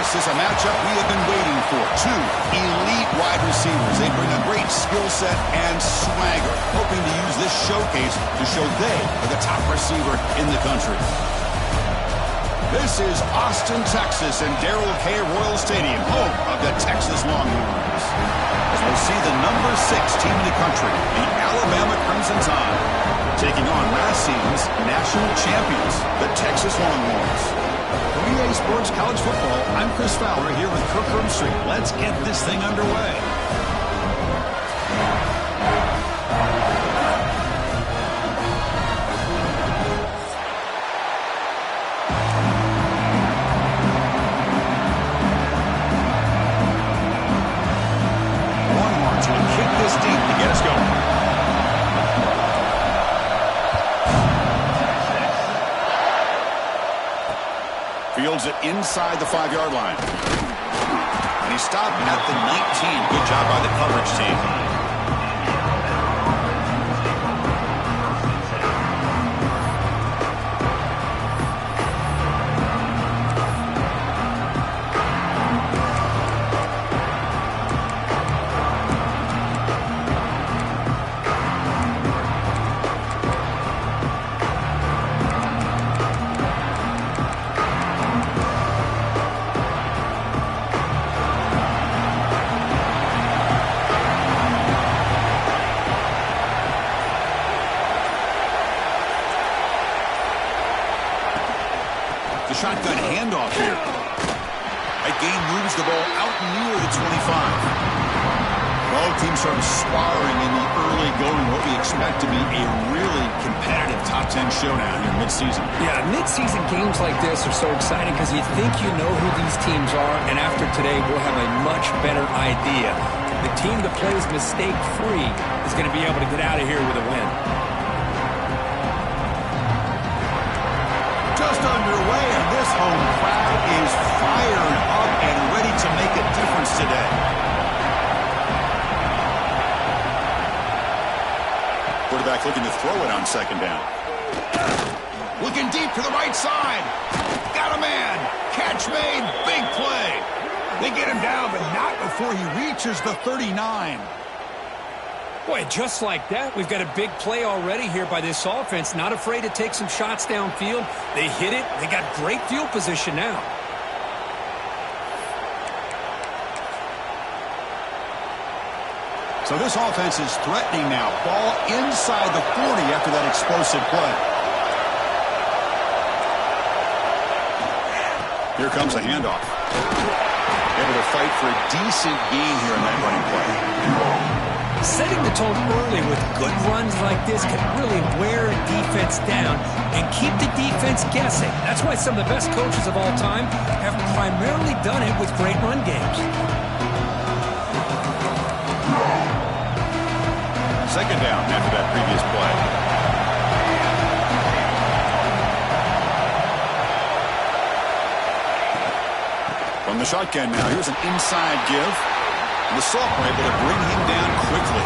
This is a matchup we have been waiting for. Two elite wide receivers. They bring a great skill set and swagger, hoping to use this showcase to show they are the top receiver in the country. This is Austin, Texas, and Darrell K. Royal Stadium, home of the Texas Longhorns. As we'll see the number 6 team in the country, the Alabama Crimson Tide, taking on last season's national champions, the Texas Longhorns. For EA Sports College Football, I'm Chris Fowler here with Kirk Herbstreit. Let's get this thing underway. Longhorns will kick this deep to get us going. Fields it inside the 5-yard line. And he stopped at the 19. Good job by the coverage team. Shotgun handoff here. That game moves the ball out near the 25. Both teams sort of sparring in the early going, what we expect to be a really competitive top 10 showdown here mid-season. Yeah, mid-season games like this are so exciting because you think you know who these teams are, and after today we'll have a much better idea. The team that plays mistake-free is going to be able to get out of here with a win. Just underway, and this home crowd is fired up and ready to make a difference today. Quarterback looking to throw it on second down. Looking deep to the right side. Got a man. Catch made. Big play. They get him down, but not before he reaches the 39. Boy, just like that, we've got a big play already here by this offense. Not afraid to take some shots downfield. They hit it. They got great field position now. So this offense is threatening now. Ball inside the 40 after that explosive play. Here comes a handoff. Able to fight for a decent gain here in that running play. Setting the tone early with good runs like this can really wear a defense down and keep the defense guessing. That's why some of the best coaches of all time have primarily done it with great run games. Second down after that previous play. From the shotgun now, here's an inside give. And the Saltburn able to bring him down quickly.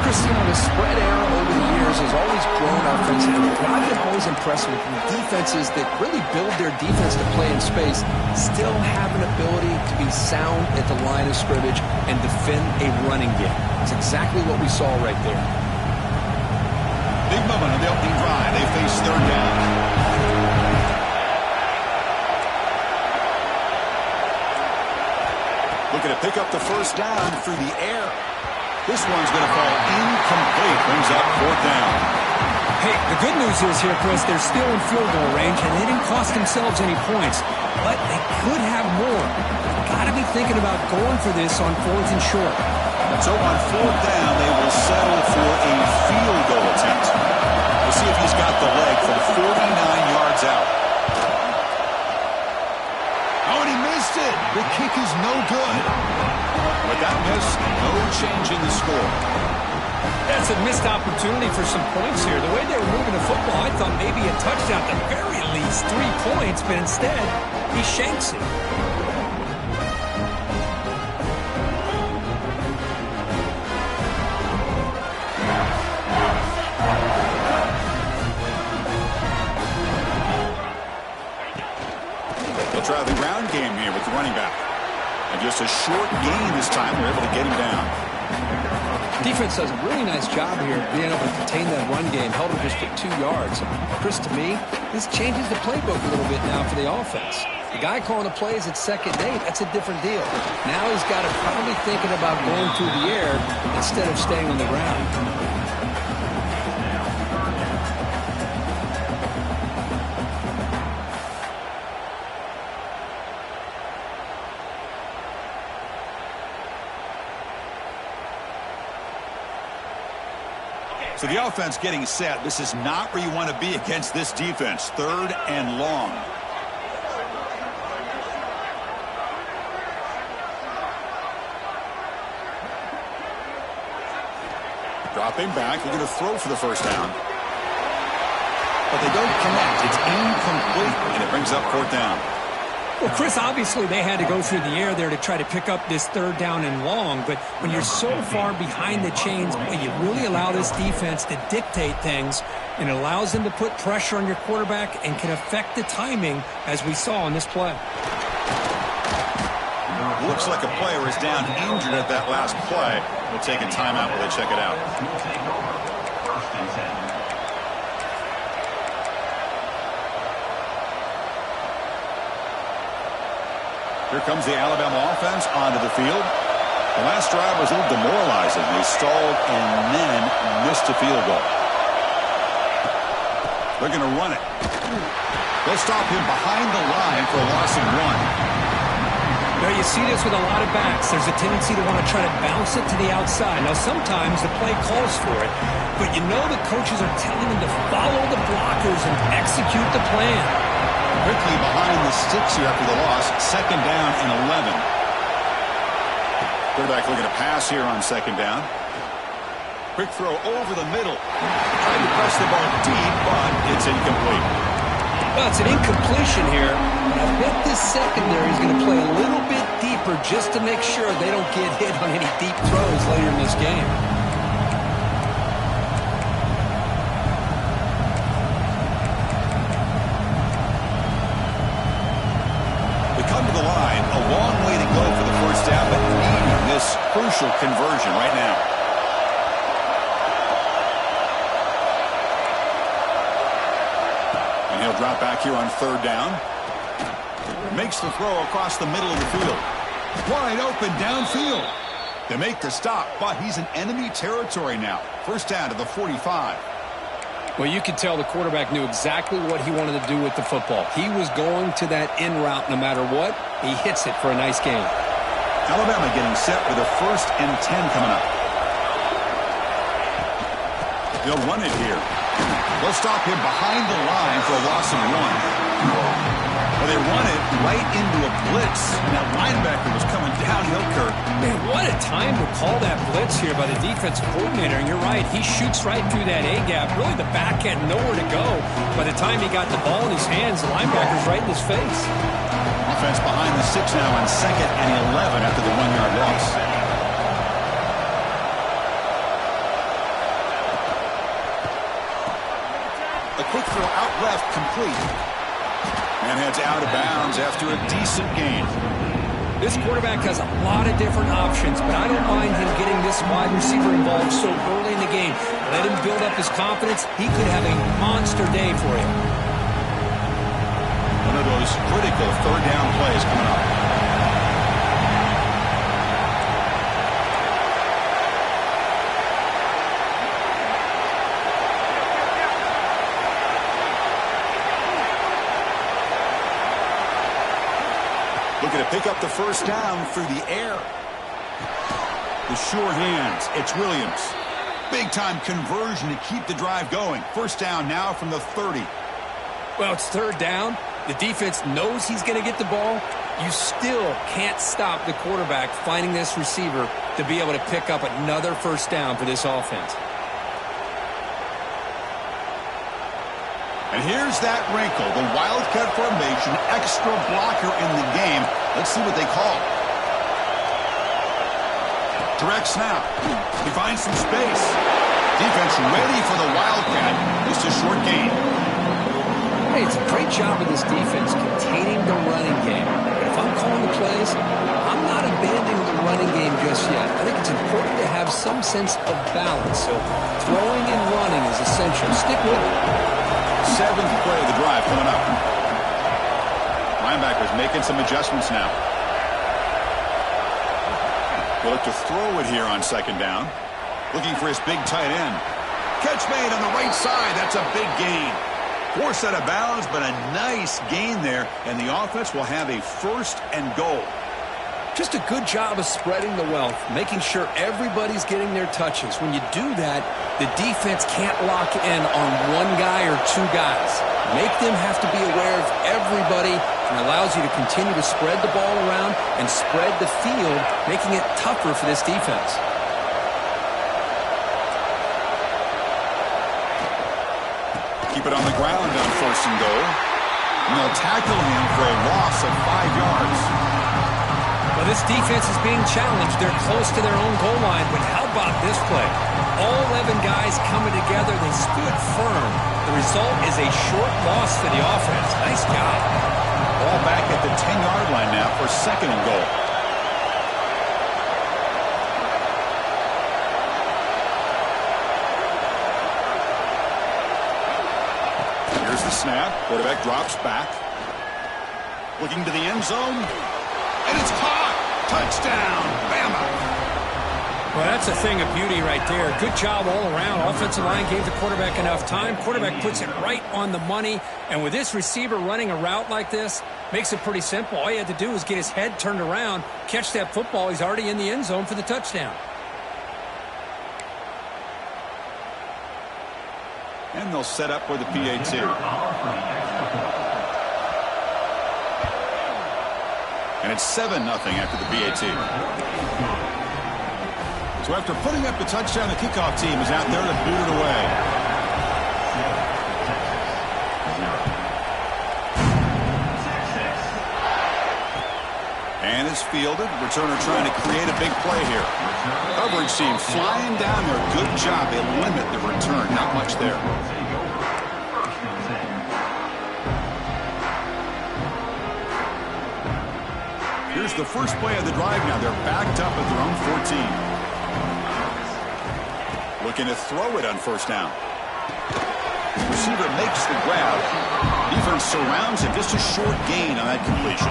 Chris, you know, the spread era over the years has always grown offensively. But I've been always impressed with defenses that really build their defense to play in space, still have an ability to be sound at the line of scrimmage and defend a running game. It's exactly what we saw right there. Big moment on the opening drive. They face third down. Looking to pick up the first down through the air. This one's going to fall incomplete. Brings up fourth down. Hey, the good news is here, Chris, they're still in field goal range, and they didn't cost themselves any points. But they could have more. Got to be thinking about going for this on fourth and short. So on fourth down, they will settle for a field goal attempt. We'll see if he's got the leg from 49 yards out. Oh, and he missed it. The kick is no good. With that miss, no change in the score. That's a missed opportunity for some points here. The way they were moving the football, I thought maybe a touchdown, at the very least 3 points, but instead, he shanks it. They'll try the ground game here with the running back. And just a short gain this time. They're able to get him down. Defense does a really nice job here being able to contain that run game. Held him just at 2 yards. Chris, to me, this changes the playbook a little bit now for the offense. The guy calling the plays at second day, that's a different deal. Now he's got to probably thinking about going through the air instead of staying on the ground. So the offense getting set. This is not where you want to be against this defense. 3rd and long. Dropping back. They're going to throw for the first down. But they don't connect. It's incomplete. And it brings up 4th down. Well, Chris, obviously they had to go through the air there to try to pick up this 3rd down and long, but when you're so far behind the chains, you really allow this defense to dictate things, and it allows them to put pressure on your quarterback and can affect the timing, as we saw on this play. Looks like a player is down injured at that last play. We'll take a timeout while they check it out. Here comes the Alabama offense onto the field. The last drive was a little demoralizing. They stalled and then missed a field goal. They're going to run it. They'll stop him behind the line for a loss of 1. Now, you see this with a lot of backs. There's a tendency to want to try to bounce it to the outside. Now, sometimes the play calls for it, but you know the coaches are telling them to follow the blockers and execute the plan. Quickly behind the sticks here after the loss. 2nd down and 11. Quarterback looking to pass here on 2nd down. Quick throw over the middle. Trying to press the ball deep, but it's incomplete. Well, it's an incompletion here. I bet this secondary is going to play a little bit deeper just to make sure they don't get hit on any deep throws later in this game. The line, a long way to go for the first down, but needing this crucial conversion right now. And he'll drop back here on 3rd down. Makes the throw across the middle of the field. Wide open downfield. They make the stop, but he's in enemy territory now. First down to the 45. Well, you could tell the quarterback knew exactly what he wanted to do with the football. He was going to that in route no matter what. He hits it for a nice gain. Alabama getting set with a 1st and 10 coming up. They'll run it here. They'll stop him behind the line for a loss of 1. Well, they run it right into a blitz. And that linebacker was coming downhill, Kirk. Man, what a time to call that blitz here by the defensive coordinator. And you're right, he shoots right through that A-gap. Really, the back had nowhere to go. By the time he got the ball in his hands, the linebacker's right in his face. Offense behind the 6 now on 2nd and 11 after the 1-yard loss. A quick throw out left, complete. And heads out of bounds after a decent gain. This quarterback has a lot of different options, but I don't mind him getting this wide receiver involved so early in the game. Let him build up his confidence. He could have a monster day for you. One of those critical 3rd down plays coming up. Looking to pick up the first down through the air. The sure hands. It's Williams. Big-time conversion to keep the drive going. First down now from the 30. Well, it's 3rd down. The defense knows he's going to get the ball. You still can't stop the quarterback finding this receiver to be able to pick up another first down for this offense. And here's that wrinkle, the wildcat formation, extra blocker in the game. Let's see what they call. Direct snap. He finds some space. Defense ready for the wildcat. Just a short gain. Hey, it's a great job of this defense containing the running game. But if I'm calling plays, I'm not abandoning the running game just yet. I think it's important to have some sense of balance. So throwing and running is essential. Stick with it. Seventh play of the drive coming up. Linebackers making some adjustments now. He'll look to throw it here on second down. Looking for his big tight end. Catch made on the right side. That's a big gain. Forced out of bounds, but a nice gain there. And the offense will have a first and goal. Just a good job of spreading the wealth, making sure everybody's getting their touches. When you do that, the defense can't lock in on one guy or two guys. Make them have to be aware of everybody, and allows you to continue to spread the ball around and spread the field, making it tougher for this defense. Keep it on the ground on first and goal. And they'll tackle him for a loss of 5 yards. Well, this defense is being challenged. They're close to their own goal line, but how about this play? All 11 guys coming together. They stood firm. The result is a short loss for the offense. Nice job. Ball back at the 10-yard line now for second and goal. Here's the snap. Quarterback drops back. Looking to the end zone. And it's caught. Touchdown, Bama. Well, that's a thing of beauty right there. Good job all around. Offensive line gave the quarterback enough time. Quarterback puts it right on the money. And with this receiver running a route like this, makes it pretty simple. All you had to do was get his head turned around, catch that football. He's already in the end zone for the touchdown. And they'll set up for the PAT. And it's 7-0 after the PAT. So after putting up the touchdown, the kickoff team is out there to boot it away. And is fielded. Returner trying to create a big play here. Coverage team flying down there. Good job. They limit the return. Not much there. Here's the first play of the drive now. They're backed up at their own 14. Looking to throw it on first down. Receiver makes the grab. Defense surrounds him. Just a short gain on that completion.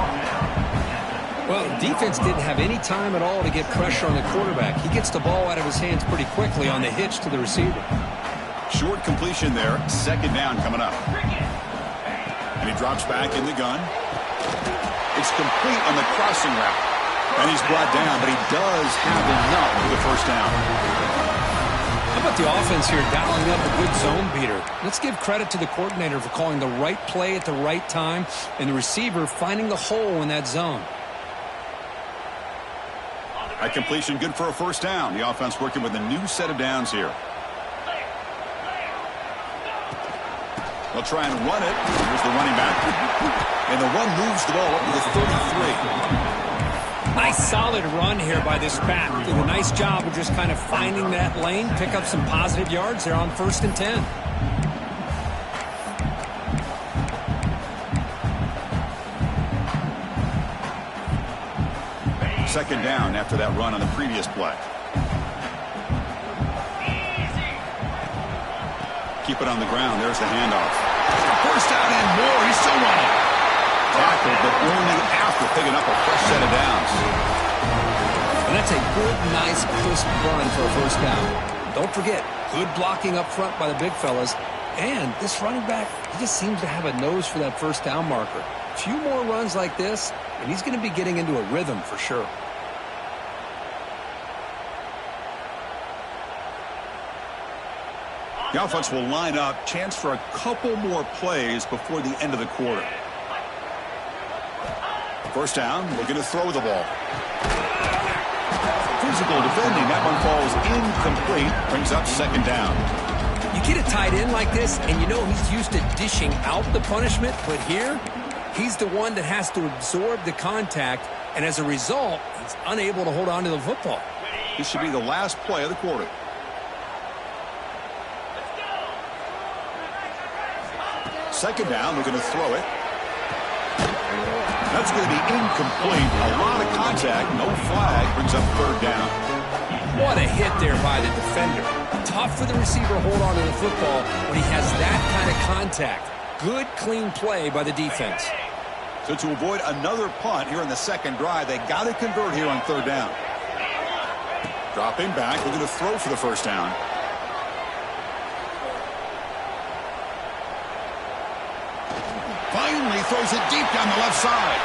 Well, defense didn't have any time at all to get pressure on the quarterback. He gets the ball out of his hands pretty quickly on the hitch to the receiver. Short completion there. Second down coming up. And he drops back in the gun. It's complete on the crossing route. And he's brought down, but he does have enough for the first down. How about the offense here dialing up a good zone beater? Let's give credit to the coordinator for calling the right play at the right time and the receiver finding the hole in that zone. That completion good for a first down. The offense working with a new set of downs here. They'll try and run it. Here's the running back. And the run moves the ball up to the 33. Nice solid run here by this back. Did a nice job of just kind of finding that lane, pick up some positive yards there on 1st and 10. Second down after that run on the previous play. Keep it on the ground. There's the handoff. First down and more. He's still running. Tackled, but only after picking up a fresh set of downs. And that's a good, nice, crisp run for a first down. Don't forget, good blocking up front by the big fellas. And this running back, he just seems to have a nose for that first down marker. A few more runs like this, and he's going to be getting into a rhythm for sure. The offense will line up. Chance for a couple more plays before the end of the quarter. First down, looking to throw the ball. Physical defending. That one falls incomplete. Brings up second down. You get a tight end like this, and you know he's used to dishing out the punishment, but here, he's the one that has to absorb the contact, and as a result, he's unable to hold on to the football. This should be the last play of the quarter. Second down, looking to throw it. That's going to be incomplete. A lot of contact. No flag. Brings up third down. What a hit there by the defender. Tough for the receiver to hold on to the football when he has that kind of contact. Good, clean play by the defense. So to avoid another punt here in the second drive, they got to convert here on third down. Dropping back, looking to throw for the first down. Finally throws it deep down the left side.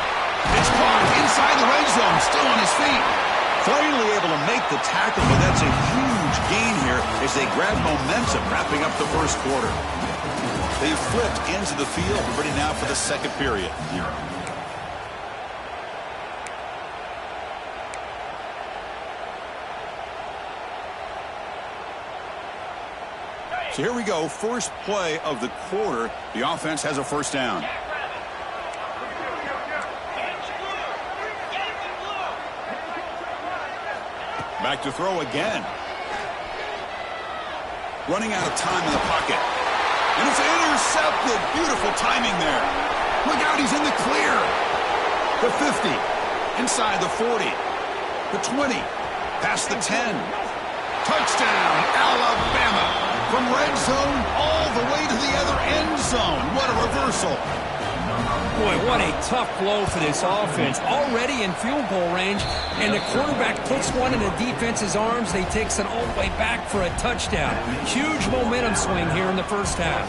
It's caught inside the red zone, still on his feet. Finally able to make the tackle, but that's a huge gain here as they grab momentum wrapping up the first quarter. They've flipped into the field, ready now for the second period. So here we go, first play of the quarter. The offense has a first down. Back to throw again. Running out of time in the pocket. And it's intercepted. Beautiful timing there. Look out, he's in the clear. The 50. Inside the 40. The 20. Past the 10. Touchdown, Alabama. From red zone all the way to the other end zone. What a reversal. Boy, what a tough blow for this offense. Already in field goal range, and the quarterback puts one in the defense's arms. They takes it all the way back for a touchdown. Huge momentum swing here in the first half.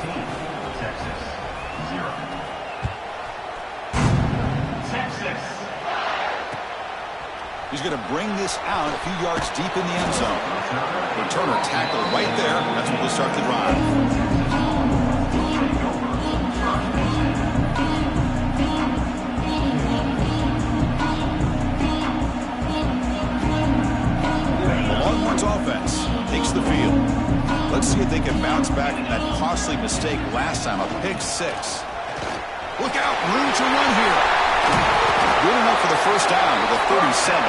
He's going to bring this out a few yards deep in the end zone. Returner tackle right there. That's where we'll start the drive. The Longhorns offense takes the field. Let's see if they can bounce back from that costly mistake last time, a pick six. Look out, room to run here. Good enough for the first down with a 37.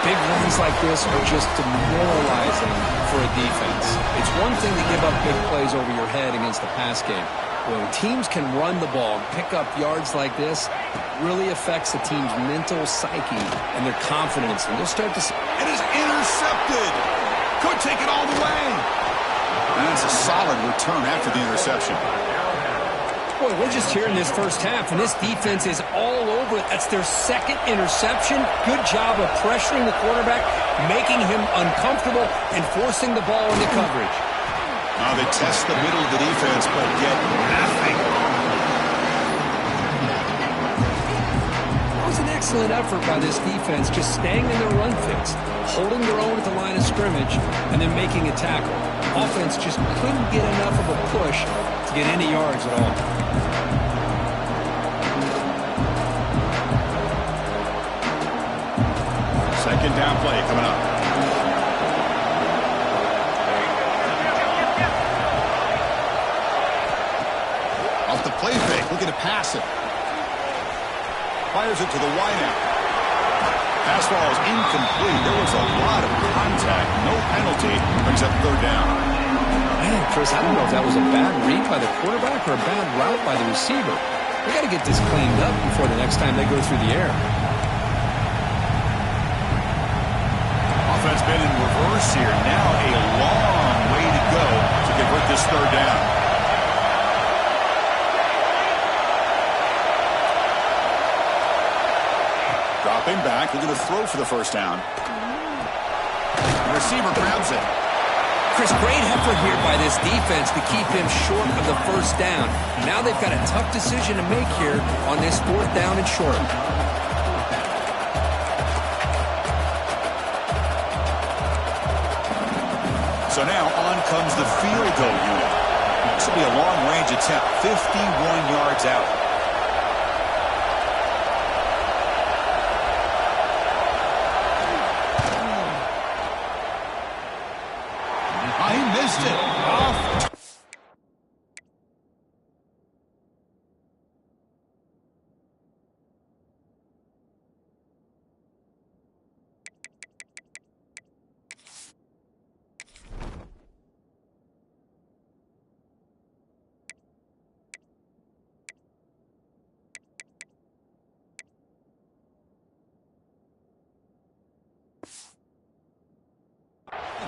Big runs like this are just demoralizing for a defense. It's one thing to give up big plays over your head against the pass game. When teams can run the ball and pick up yards like this, it really affects the team's mental psyche and their confidence. And you'll start to see. It is intercepted. Could take it all the way. And that's a solid return after the interception. Boy, we're just here in this first half, and this defense is all over it. That's their second interception. Good job of pressuring the quarterback, making him uncomfortable, and forcing the ball into coverage. Now they test the middle of the defense, but get nothing. It was an excellent effort by this defense, just staying in their run fix, holding their own at the line of scrimmage, and then making a tackle. Offense just couldn't get enough of a push to get any yards at all. Second down play coming up. Off the play fake, looking to pass it. Fires it to the wideout. Pass ball is incomplete. There was a lot of contact. No penalty. Brings up third down. Man, Chris, I don't know if that was a bad read by the quarterback or a bad route by the receiver. They got to get this cleaned up before the next time they go through the air. Offense been in reverse here. Now a long way to go to convert this third down. Dropping back, looking to throw for the first down. The receiver grabs it. Chris, great effort here by this defense to keep him short of the first down. Now they've got a tough decision to make here on this fourth down and short. So now on comes the field goal unit. This will be a long-range attempt, 51 yards out. I missed it. Off.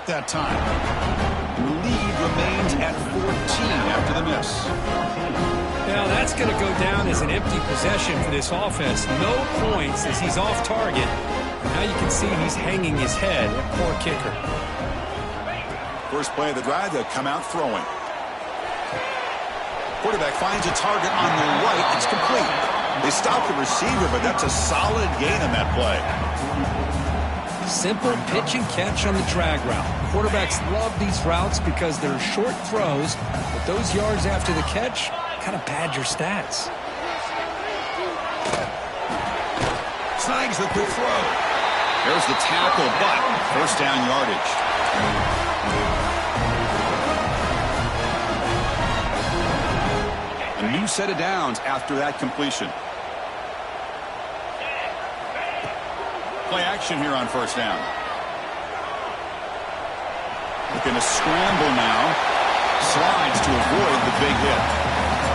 back that time. The lead remains at 14 after the miss. Now that's going to go down as an empty possession for this offense. No points as he's off target. Now you can see he's hanging his head. Poor kicker. First play of the drive, they'll come out throwing. Quarterback finds a target on the right. It's complete. They stop the receiver, but that's a solid gain on that play. Simple pitch and catch on the drag route. Quarterbacks love these routes because they're short throws, but those yards after the catch kind of pad your stats. Snags the quick throw. There's the tackle, but first down yardage. A new set of downs after that completion. Play action here on first down. Looking to scramble now. Slides to avoid the big hit.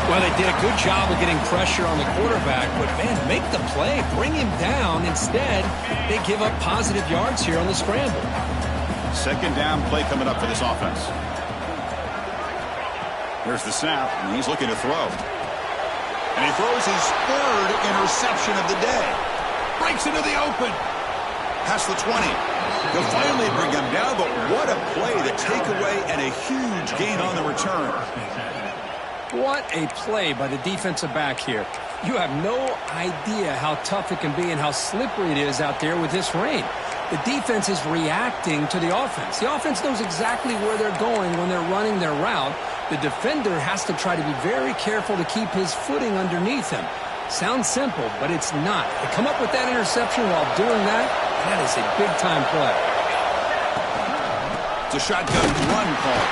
Well, they did a good job of getting pressure on the quarterback, but, man, make the play. Bring him down. Instead, they give up positive yards here on the scramble. Second down play coming up for this offense. There's the snap, and he's looking to throw. And he throws his third interception of the day. Breaks into the open. Past the 20. They'll finally bring him down, but what a play, the takeaway, and a huge gain on the return. What a play by the defensive back here. You have no idea how tough it can be and how slippery it is out there with this rain. The defense is reacting to the offense. The offense knows exactly where they're going when they're running their route. The defender has to try to be very careful to keep his footing underneath him. Sounds simple, but it's not. To come up with that interception while doing that, that is a big-time play. It's a shotgun run call.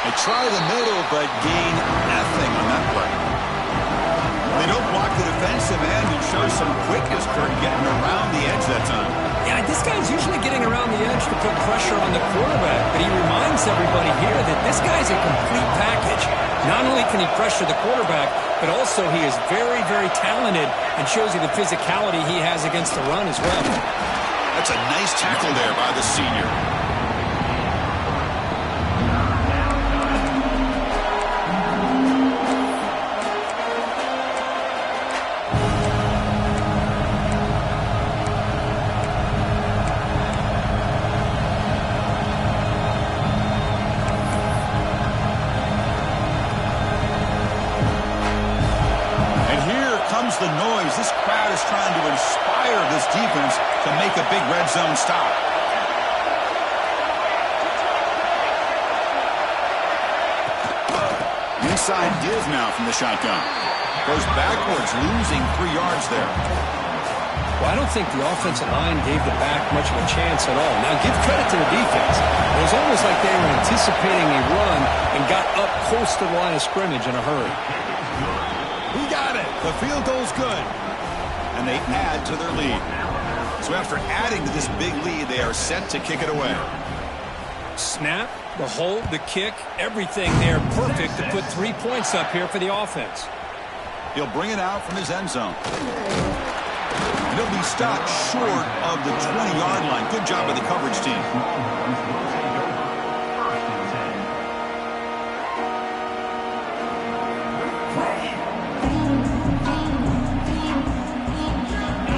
They try the middle, but gain nothing on that play. They don't block the defensive end and show some quickness for getting around the edge that time. Yeah, this guy's usually getting around the edge to put pressure on the quarterback, but he reminds everybody here that this guy's a complete package. Not only can he pressure the quarterback, but also he is very, very talented and shows you the physicality he has against the run as well. That's a nice tackle there by the senior. The noise. This crowd is trying to inspire this defense to make a big red zone stop. Inside give now from the shotgun. Goes backwards, losing 3 yards there. Well, I don't think the offensive line gave the back much of a chance at all. Now, give credit to the defense. It was almost like they were anticipating a run and got up close to the line of scrimmage in a hurry. He got it. The field goal's good. And they add to their lead. So after adding to this big lead, they are set to kick it away. Snap, the hold, the kick, everything there perfect to put 3 points up here for the offense. He'll bring it out from his end zone. And he'll be stopped short of the 20-yard line. Good job by the coverage team.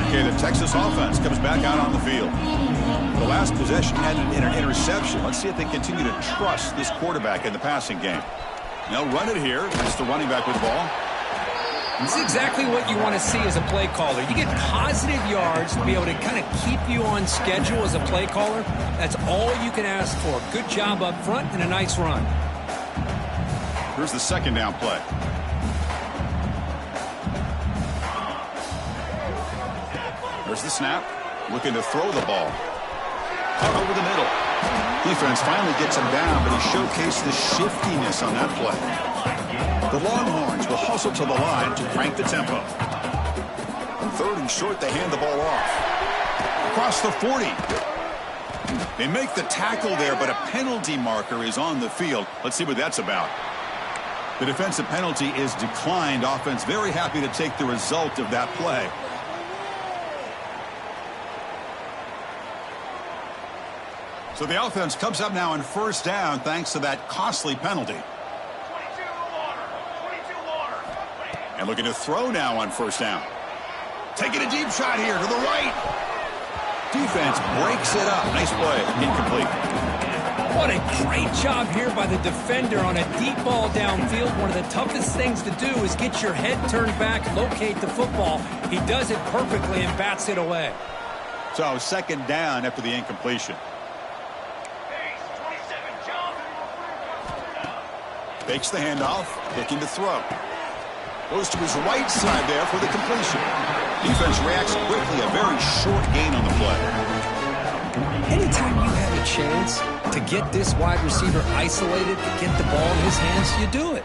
Okay, the Texas offense comes back out on the field. The last possession ended in an interception. Let's see if they continue to trust this quarterback in the passing game. They'll run it here. It's the running back with the ball. This is exactly what you want to see as a play caller. You get positive yards to be able to kind of keep you on schedule as a play caller. That's all you can ask for. Good job up front and a nice run. Here's the second down play. There's the snap. Looking to throw the ball. Out over the middle. Defense finally gets him down, but he showcased the shiftiness on that play. The Longhorns will hustle to the line to crank the tempo. On 3rd and short, they hand the ball off. Across the 40. They make the tackle there, but a penalty marker is on the field. Let's see what that's about. The defensive penalty is declined. Offense very happy to take the result of that play. So the offense comes up now on first down thanks to that costly penalty. And looking to throw now on first down. Taking a deep shot here to the right. Defense breaks it up. Nice play. Incomplete. What a great job here by the defender on a deep ball downfield. One of the toughest things to do is get your head turned back, locate the football. He does it perfectly and bats it away. So second down after the incompletion. Fakes the handoff, looking to throw. Goes to his right side there for the completion. Defense reacts quickly, a very short gain on the play. Anytime you have a chance to get this wide receiver isolated, to get the ball in his hands, you do it.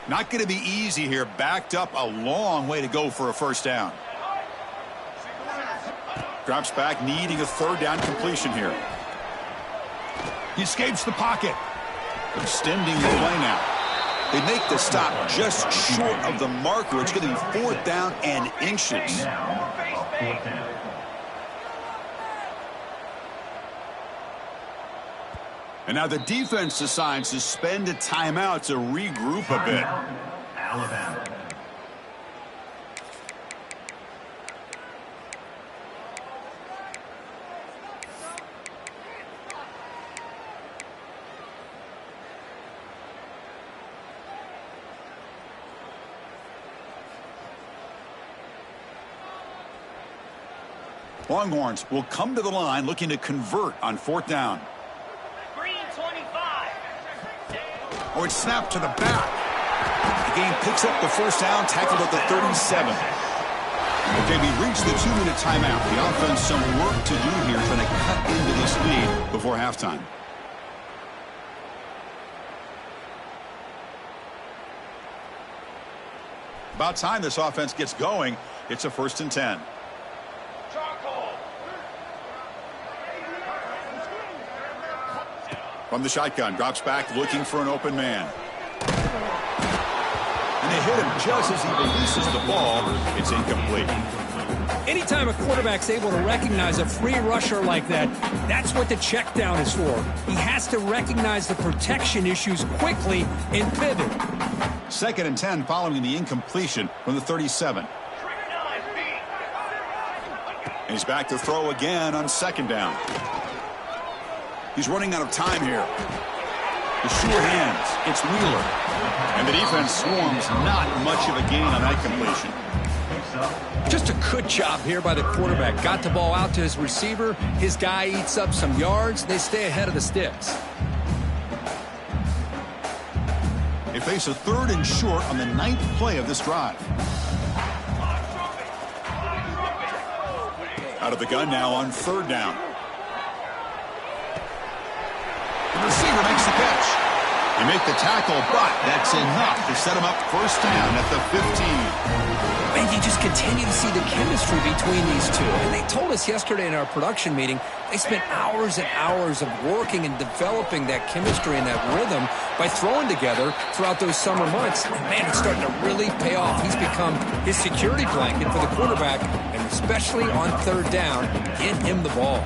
Not going to be easy here. Backed up a long way to go for a first down. Drops back, needing a third down completion here. He escapes the pocket. Extending the play now. They make the stop just short of the marker. It's going to be fourth down and inches. And now the defense decides to spend a timeout to regroup a bit. Alabama. Longhorns will come to the line looking to convert on fourth down. Green 25. Or it's snapped to the back. The game picks up the first down, tackled at the 37. Okay, we reached the 2-minute timeout. The offense some work to do here, trying to cut into this lead before halftime. About time this offense gets going. It's a 1st and 10. From the shotgun, drops back, looking for an open man. And they hit him just as he releases the ball. It's incomplete. Anytime a quarterback's able to recognize a free rusher like that, that's what the check down is for. He has to recognize the protection issues quickly and pivot. 2nd and 10 following the incompletion from the 37. And he's back to throw again on 2nd down. He's running out of time here. The sure hands. It's Wheeler. And the defense swarms. Not much of a gain on that completion. Just a good job here by the quarterback. Got the ball out to his receiver. His guy eats up some yards. They stay ahead of the sticks. They face a 3rd and short on the 9th play of this drive. Out of the gun now on 3rd down. The receiver makes the catch. They make the tackle, but that's enough to set him up first down at the 15. And you just continue to see the chemistry between these two. And they told us yesterday in our production meeting, they spent hours and hours of working and developing that chemistry and that rhythm by throwing together throughout those summer months. And man, it's starting to really pay off. He's become his security blanket for the quarterback, and especially on 3rd down, get him the ball.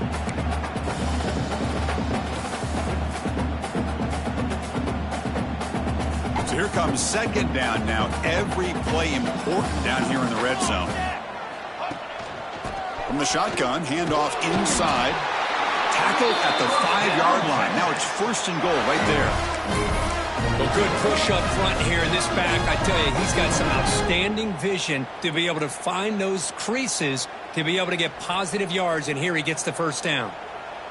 So here comes 2nd down now. Every play important down here in the red zone. From the shotgun, handoff inside. Tackled at the 5-yard line. Now it's 1st and goal right there. A good push up front here in this back. I tell you, he's got some outstanding vision to be able to find those creases, to be able to get positive yards, and here he gets the 1st down.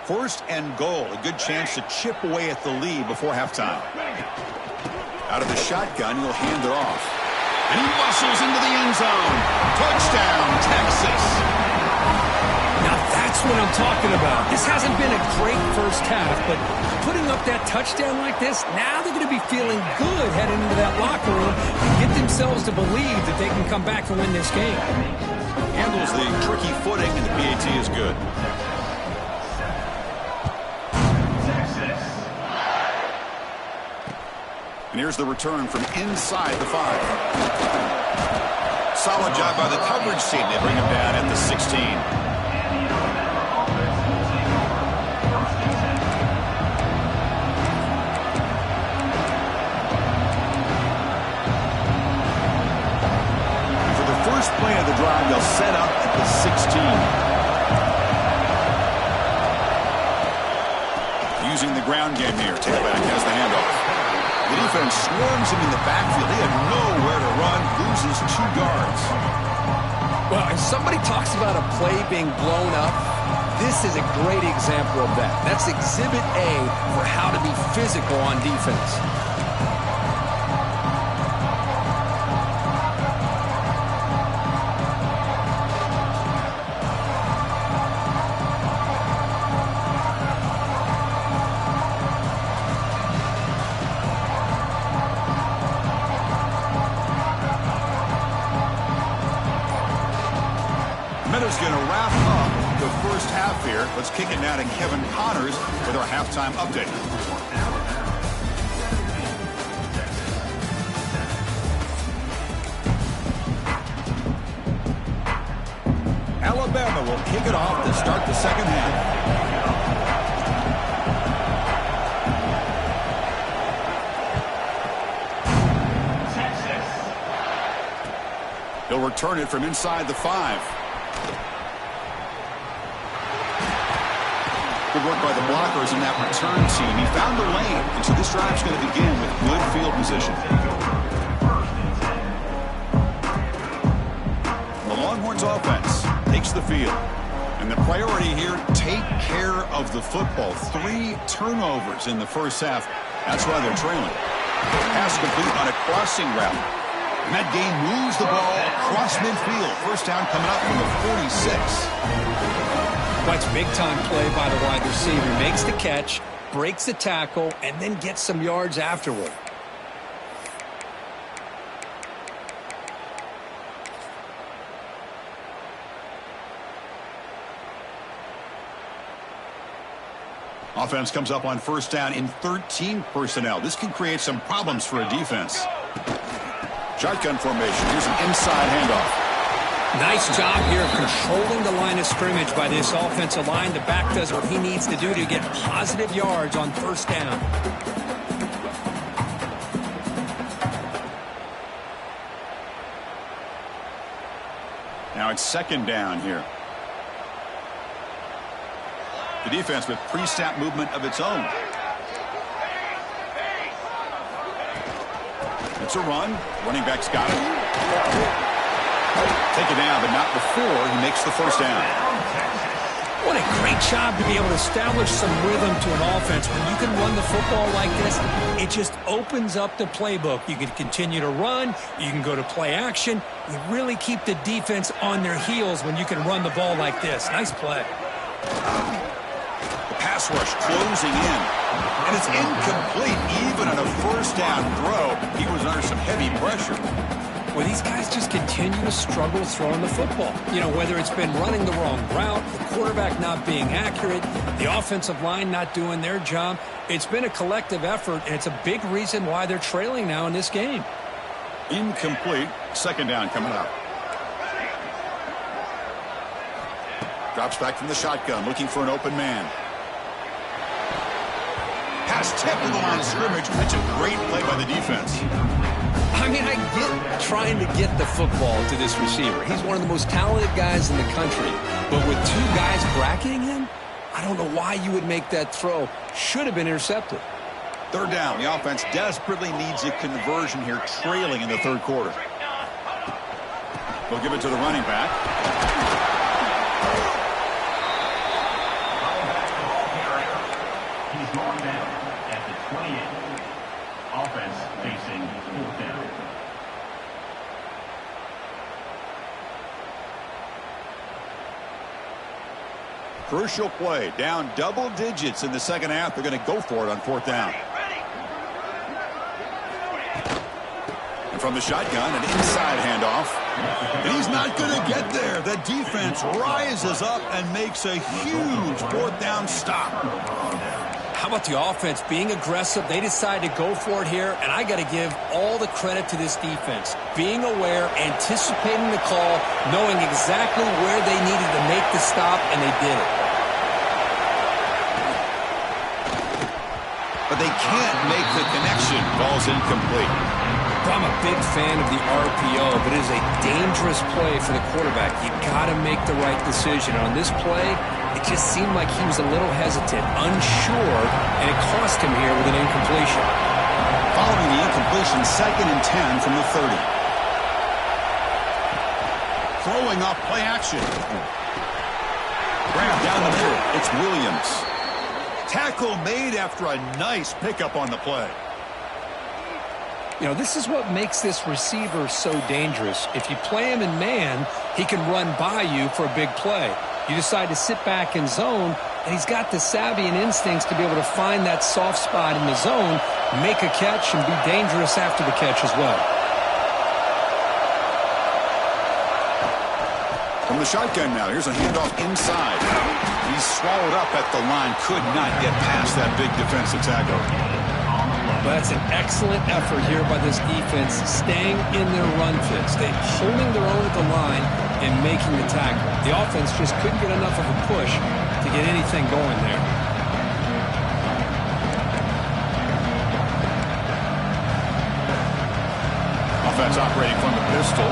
1st and goal. A good chance to chip away at the lead before halftime. Out of the shotgun, he'll hand it off. And he muscles into the end zone. Touchdown, Texas. Now that's what I'm talking about. This hasn't been a great first half, but putting up that touchdown like this, now they're going to be feeling good heading into that locker room and get themselves to believe that they can come back and win this game. Handles the tricky footing, and the PAT is good. And here's the return from inside the 5. Solid job by the coverage team. They bring him down at the 16. First play of the drive, they'll set up at the 16. Using the ground game here. Tailback has the handoff. The defense swarms him in the backfield. He had nowhere to run, loses 2 guards. Well, if somebody talks about a play being blown up, this is a great example of that. That's exhibit A for how to be physical on defense. Meadows going to wrap up the first half here. Let's kick it now to Kevin Connors with our halftime update. Alabama will kick it off to start the second half. He'll return it from inside the 5. Good work by the blockers in that return team. He found the lane, and so this drive's going to begin with good field position. The Longhorns offense takes the field. And the priority here, take care of the football. 3 turnovers in the first half. That's why they're trailing. Pass complete on a crossing route. And that game moves the ball across midfield. First down coming up from the 46. That's big-time play by the wide receiver. Makes the catch, breaks the tackle, and then gets some yards afterward. Offense comes up on first down in 13 personnel. This can create some problems for a defense. Shotgun formation. Here's an inside handoff. Nice job here of controlling the line of scrimmage by this offensive line. The back does what he needs to do to get positive yards on first down. Now it's second down here. The defense with pre-snap movement of its own. It's a run. Running back's got it. Take it down, but not before he makes the first down. What a great job to be able to establish some rhythm to an offense. When you can run the football like this, it just opens up the playbook. You can continue to run. You can go to play action. You really keep the defense on their heels when you can run the ball like this. Nice play. The pass rush closing in. And it's incomplete even on a first down throw. He was under some heavy pressure. Well, these guys just continue to struggle throwing the football. You know, whether it's been running the wrong route, the quarterback not being accurate, the offensive line not doing their job. It's been a collective effort, and it's a big reason why they're trailing now in this game. Incomplete. Second down coming up. Drops back from the shotgun, looking for an open man. Pass tipped to the line of scrimmage. That's a great play by the defense. I mean, I get trying to get the football to this receiver. He's one of the most talented guys in the country. But with 2 guys bracketing him, I don't know why you would make that throw. Should have been intercepted. Third down. The offense desperately needs a conversion here, trailing in the third quarter. They'll give it to the running back. He's going down at the 28. Offense facing 4th down. Crucial play. Down double digits in the second half. They're going to go for it on 4th down. And from the shotgun, an inside handoff. And he's not going to get there. The defense rises up and makes a huge 4th down stop. How about the offense being aggressive? They decided to go for it here, and I got to give all the credit to this defense. Being aware, anticipating the call, knowing exactly where they needed to make the stop, and they did it. But they can't make the connection. Ball's incomplete. I'm a big fan of the RPO, but it is a dangerous play for the quarterback. You got to make the right decision. On this play, it just seemed like he was a little hesitant, unsure, and it cost him here with an incompletion. Following the incompletion, 2nd and 10 from the 30. Throwing off play action. Grab down the middle. It's Williams. Tackle made after a nice pickup on the play. You know, this is what makes this receiver so dangerous. If you play him in man, he can run by you for a big play. You decide to sit back in zone, and he's got the savvy and instincts to be able to find that soft spot in the zone, make a catch, and be dangerous after the catch as well. From the shotgun now, here's a handoff inside. He's swallowed up at the line, could not get past that big defensive tackle. But that's an excellent effort here by this defense, staying in their run fits. They're holding their own at the line and making the tackle. The offense just couldn't get enough of a push to get anything going there. Offense operating from the pistol.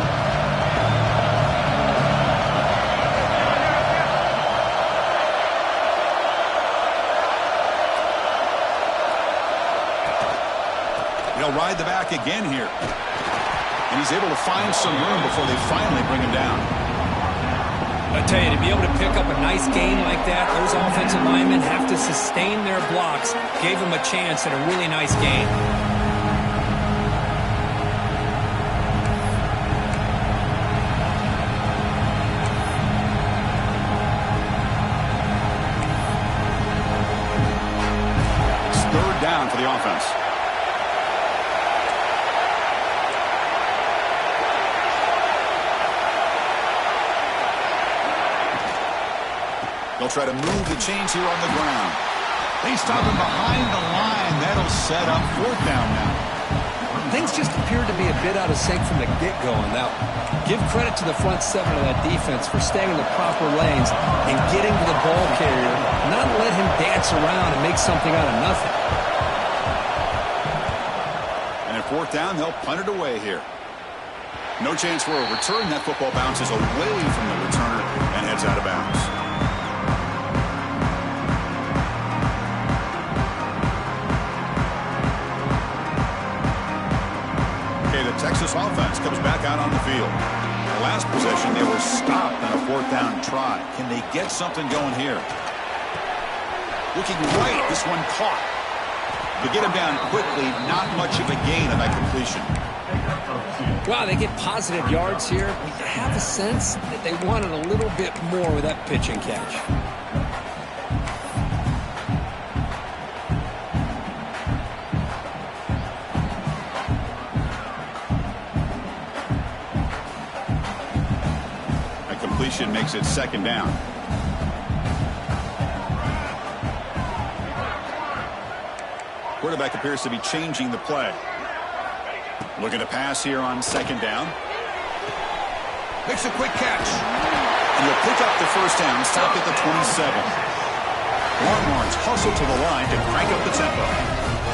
He'll ride the back again here. And he's able to find some room before they finally bring him down. I tell you, to be able to pick up a nice gain like that, those offensive linemen have to sustain their blocks. Gave him a chance at a really nice gain. It's 3rd down for the offense. They'll try to move the chains here on the ground. They stop him behind the line. That'll set up 4th down now. Things just appeared to be a bit out of sync from the get-go. Now, give credit to the front 7 of that defense for staying in the proper lanes and getting to the ball carrier, not let him dance around and make something out of nothing. And at 4th down, they'll punt it away here. No chance for a return. That football bounces away from the returner and heads out of bounds. Texas offense comes back out on the field. The last possession, they were stopped on a 4th down try. Can they get something going here? Looking right, this one caught. To get him down quickly, not much of a gain on that completion. Wow, they get positive yards here. But you have a sense that they wanted a little bit more with that pitch and catch. Makes it 2nd down. Quarterback appears to be changing the play. Looking to pass here on 2nd down. Makes a quick catch. And he'll pick up the 1st down, stop at the 27. Longhorns hustle to the line to crank up the tempo.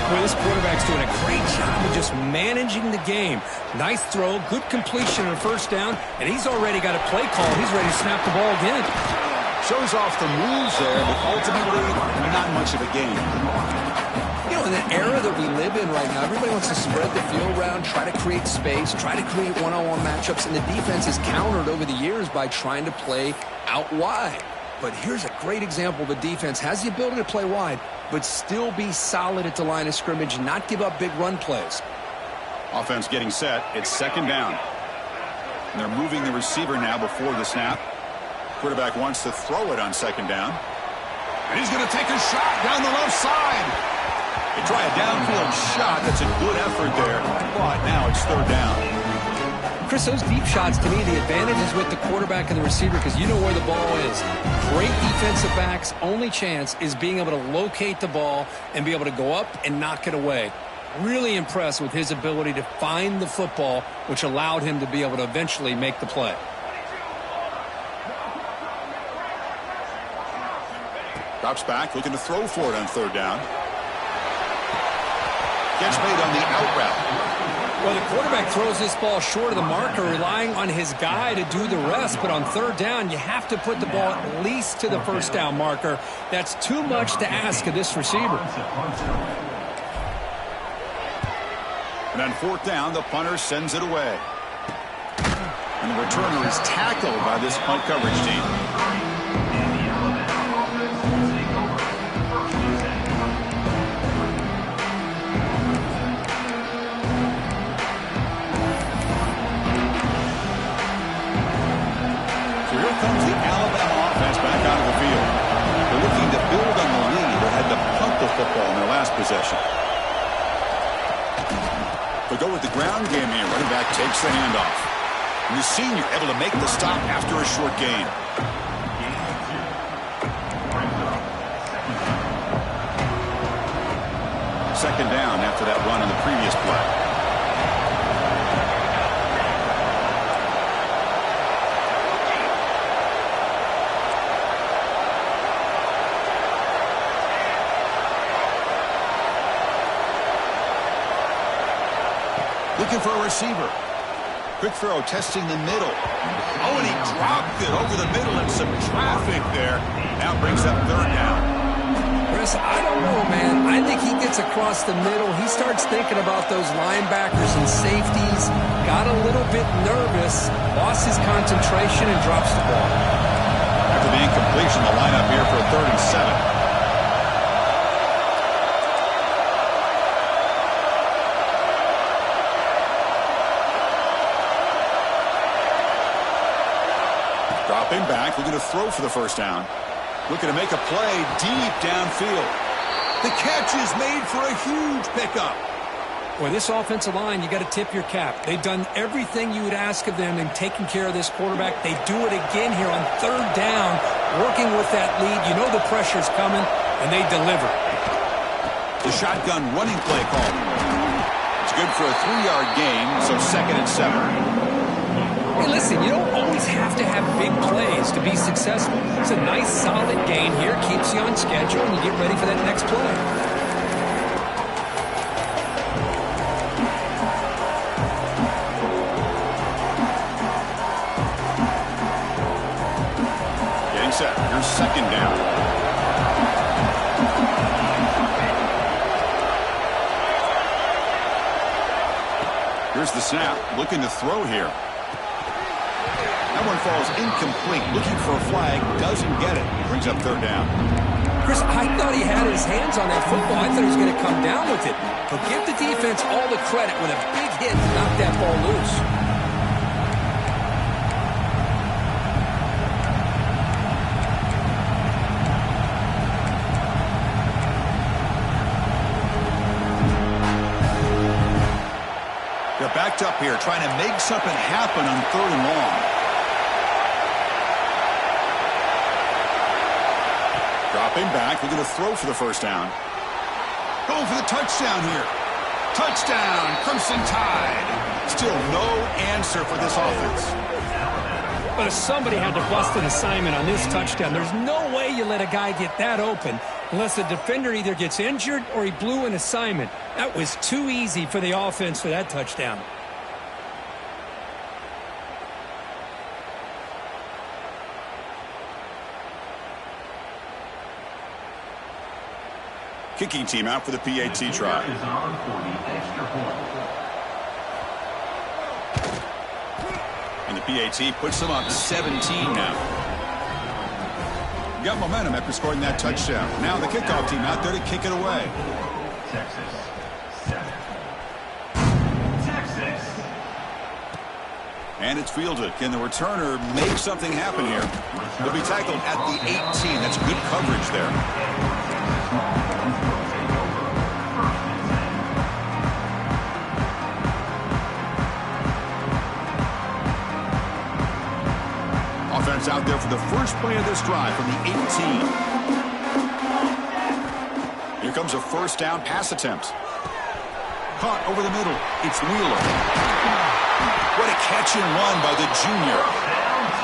Well, this quarterback's doing a great job of just managing the game. Nice throw, good completion on a 1st down, and he's already got a play call. He's ready to snap the ball again. Shows off the moves there, but ultimately not much of a game. You know, in the era that we live in right now, everybody wants to spread the field around, try to create space, try to create one-on-one matchups, and the defense is countered over the years by trying to play out wide. But here's a great example of a defense has the ability to play wide, but still be solid at the line of scrimmage and not give up big run plays. Offense getting set. It's 2nd down. And they're moving the receiver now before the snap. Quarterback wants to throw it on 2nd down. And he's going to take a shot down the left side. They try a downfield shot. That's a good effort there. But now it's 3rd down. Chris, those deep shots, to me, the advantage is with the quarterback and the receiver because you know where the ball is. Great defensive backs' only chance is being able to locate the ball and be able to go up and knock it away. Really impressed with his ability to find the football, which allowed him to be able to eventually make the play. Drops back, looking to throw for it on third down. Gets made on the out route. Well, the quarterback throws this ball short of the marker, relying on his guy to do the rest. But on third down, you have to put the ball at least to the first down marker. That's too much to ask of this receiver. And on fourth down, the punter sends it away. And the returner is tackled by this punt coverage team. Comes the Alabama offense back out of the field. They're looking to build on the lead. They had to punt the football in their last possession. They'll go with the ground game here. Running back takes the handoff. And the senior able to make the stop after a short gain. Second down after that run on the previous play. Looking for a receiver. Quick throw, testing the middle. Oh, and he dropped it over the middle and some traffic there. Now brings up third down. Chris, I don't know, man. I think he gets across the middle. He starts thinking about those linebackers and safeties. Got a little bit nervous, lost his concentration, and drops the ball. After the incompletion, the lineup here for a 3rd and 7. Dropping back, looking to throw for the first down. Looking to make a play deep downfield. The catch is made for a huge pickup. Boy, this offensive line, you got to tip your cap. They've done everything you would ask of them in taking care of this quarterback. They do it again here on third down, working with that lead. You know the pressure's coming, and they deliver. The shotgun running play call. It's good for a 3-yard gain, so 2nd and 7. Hey, listen, you don't always have to have big plays to be successful. It's a nice, solid gain here. Keeps you on schedule, and you get ready for that next play. Getting set. Here's second down. Here's the snap. Looking to throw here. That one falls incomplete. Looking for a flag. Doesn't get it. Brings up third down. Chris, I thought he had his hands on that football. I thought he was going to come down with it. But give the defense all the credit with a big hit to knock that ball loose. They're backed up here, trying to make something happen on 3rd and long. Dropping back, looking to throw for the first down. Going for the touchdown here. Touchdown, Crimson Tide. Still no answer for this offense. But if somebody had to bust an assignment on this touchdown, there's no way you let a guy get that open unless the defender either gets injured or he blew an assignment. That was too easy for the offense for that touchdown. Kicking team out for the PAT try. And the PAT puts them up 17 now. Got momentum after scoring that touchdown. Now the kickoff team out there to kick it away. Texas 7. Texas. And it's fielded. Can the returner make something happen here? He'll be tackled at the 18. That's good coverage there. offense out there for the first play of this drive from the 18. Here comes a first down pass attempt. Caught over the middle. It's Wheeler. What a catch and run by the junior.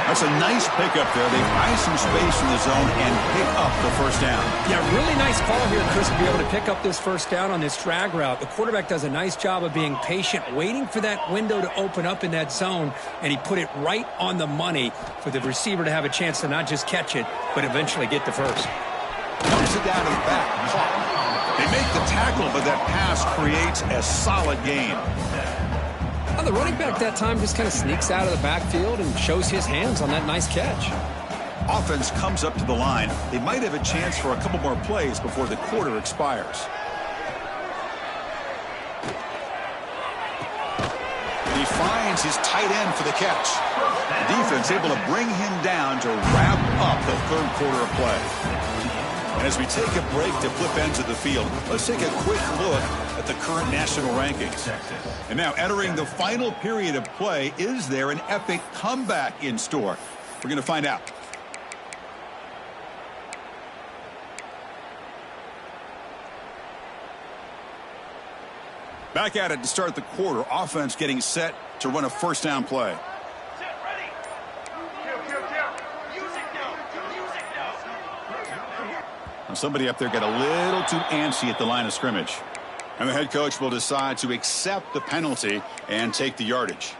That's a nice pickup there. They find some space in the zone and pick up the first down. Yeah, really nice call here, Chris, to be able to pick up this first down on this drag route. The quarterback does a nice job of being patient, waiting for that window to open up in that zone, and he put it right on the money for the receiver to have a chance to not just catch it, but eventually get the first. Comes it down to the back. They make the tackle, but that pass creates a solid gain. Well, the running back that time just kind of sneaks out of the backfield and shows his hands on that nice catch. Offense comes up to the line. They might have a chance for a couple more plays before the quarter expires. He finds his tight end for the catch. The defense able to bring him down to wrap up the third quarter of play. And as we take a break to flip ends of the field, let's take a quick look at the current national rankings. And now entering the final period of play, is there an epic comeback in store? We're going to find out. Back at it to start the quarter. Offense getting set to run a first down play. Somebody up there got a little too antsy at the line of scrimmage. And the head coach will decide to accept the penalty and take the yardage.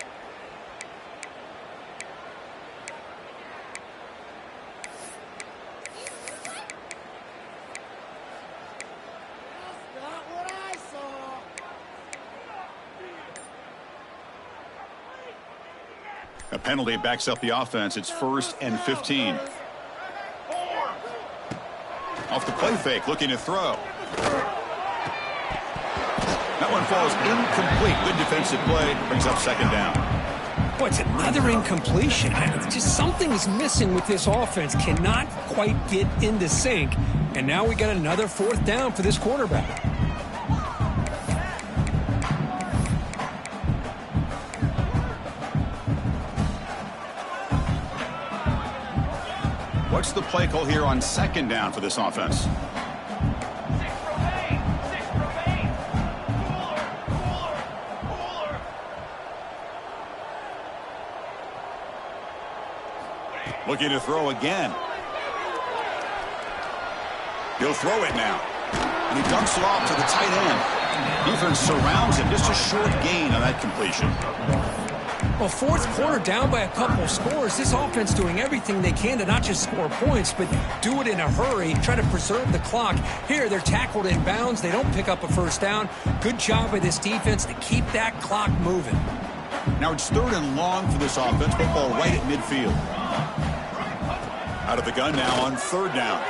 A penalty backs up the offense. It's 1st and 15. Off the play fake, looking to throw. That one falls incomplete. Good defensive play. Brings up second down. Boy, it's another incompletion. Just something's missing with this offense. Cannot quite get into sync. And now we got another fourth down for this quarterback. What's the play call here on second down for this offense? Looking to throw again. He'll throw it now. And he dumps it off to the tight end. Defense surrounds him. Just a short gain on that completion. Well, fourth quarter down by a couple scores. This offense doing everything they can to not just score points, but do it in a hurry, try to preserve the clock. Here, they're tackled in bounds. They don't pick up a first down. Good job by this defense to keep that clock moving. Now it's 3rd and long for this offense. Football right at midfield. Out of the gun now on 3rd down.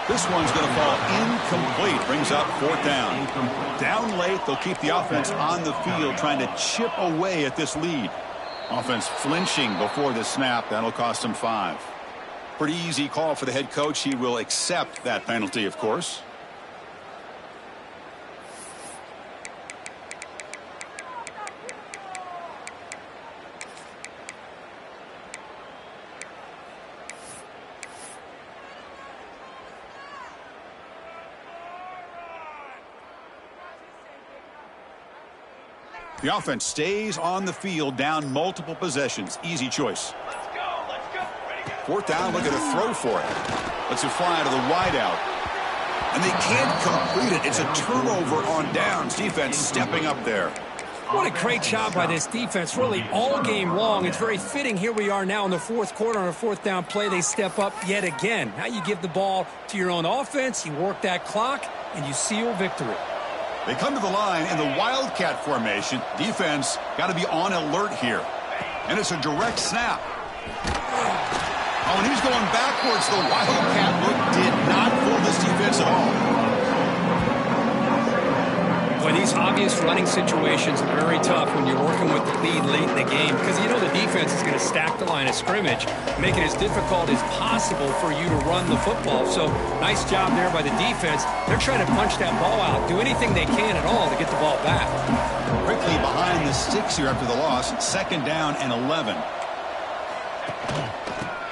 This one's going to fall incomplete. Brings up 4th down. Down late, they'll keep the offense on the field trying to chip away at this lead. Offense flinching before the snap. That'll cost them 5. Pretty easy call for the head coach. He will accept that penalty, of course. The offense stays on the field, down multiple possessions. Easy choice. Let's go. 4th down, look at a throw for it. Lets it fly to the wideout. And they can't complete it. It's a turnover on downs. Defense stepping up there. What a great job by this defense, really all game long. It's very fitting. Here we are now in the fourth quarter on a 4th down play. They step up yet again. Now you give the ball to your own offense, you work that clock, and you seal victory. They come to the line in the Wildcat formation. Defense got to be on alert here. And it's a direct snap. Oh, and he's going backwards. The Wildcat look did not fool this defense at all. Boy, these obvious running situations are very tough when you're working with the lead late in the game because you know the defense is going to stack the line of scrimmage, make it as difficult as possible for you to run the football. So nice job there by the defense. They're trying to punch that ball out, do anything they can at all to get the ball back. Quickly behind the sticks here after the loss. 2nd down and 11.